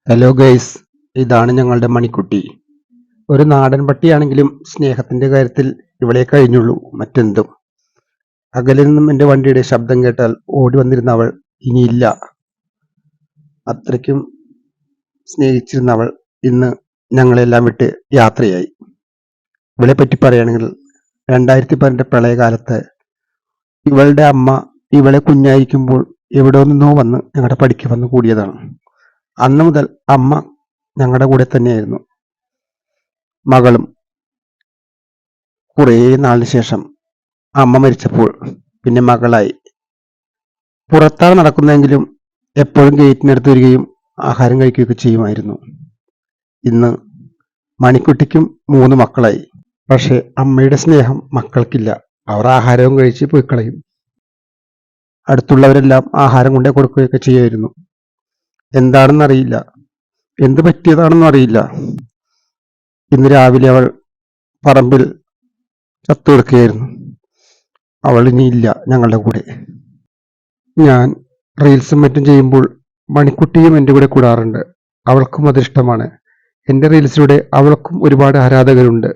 Hello guys, ഇതാണ് ഞങ്ങളുടെ മണിക്കുട്ടി. ഒരു നാടൻ പട്ടിയാണെങ്കിലും സ്നേഹത്തിന്റെ കാര്യത്തിൽ ഇവളെ കഴിഞ്ഞുള്ളൂ മറ്റെന്തും. അകലിൽ നിന്നും എൻ്റെ വണ്ടിയുടെ ശബ്ദം കേട്ടാൽ ഓടി വന്നിരുന്ന അവൾ ഇനിയില്ല. അത്രയ്ക്കും സ്നേഹിച്ചിരുന്ന അവൾ ഇന്ന് ഞങ്ങളെല്ലാം വിട്ട് യാത്രയായി. ഇവളെ പറ്റി പറയുകയാണെങ്കിൽ 2012 പ്രളയകാലത്ത് ഇവളുടെ അമ്മ ഇവളെ കുഞ്ഞായിരിക്കുമ്പോൾ എവിടെ നിന്നോ വന്ന് ഞങ്ങളുടെ പടിക്ക് വന്ന് കൂടിയതാണ്. അന്ന് മുതൽ അമ്മ ഞങ്ങളുടെ കൂടെ തന്നെയായിരുന്നു. മകളും കുറേ നാളിന് ശേഷം അമ്മ മരിച്ചപ്പോൾ പിന്നെ മകളായി. പുറത്താണ് നടക്കുന്നതെങ്കിലും എപ്പോഴും ഗേറ്റിനടുത്ത് വരികയും ആഹാരം കഴിക്കുകയൊക്കെ ചെയ്യുമായിരുന്നു. ഇന്ന് മണിക്കുട്ടിക്കും 3 മക്കളായി. പക്ഷെ അമ്മയുടെ സ്നേഹം മക്കൾക്കില്ല. അവർ ആഹാരവും കഴിച്ച് പോയി കളയും. അടുത്തുള്ളവരെല്ലാം ആഹാരം കൊണ്ടേ കൊടുക്കുകയൊക്കെ ചെയ്യുമായിരുന്നു. എന്താണെന്നറിയില്ല, എന്ത് പറ്റിയതാണെന്നും അറിയില്ല. ഇന്ന് രാവിലെ അവൾ പറമ്പിൽ ചത്തുകിടക്കുകയായിരുന്നു. അവൾ ഇനിയില്ല ഞങ്ങളുടെ കൂടെ. ഞാൻ റീൽസും മറ്റും ചെയ്യുമ്പോൾ മണിക്കുട്ടിയും എൻ്റെ കൂടെ കൂടാറുണ്ട്. അവൾക്കും അതിഷ്ടമാണ്. എൻ്റെ റീൽസിലൂടെ അവൾക്കും ഒരുപാട് ആരാധകരുണ്ട്.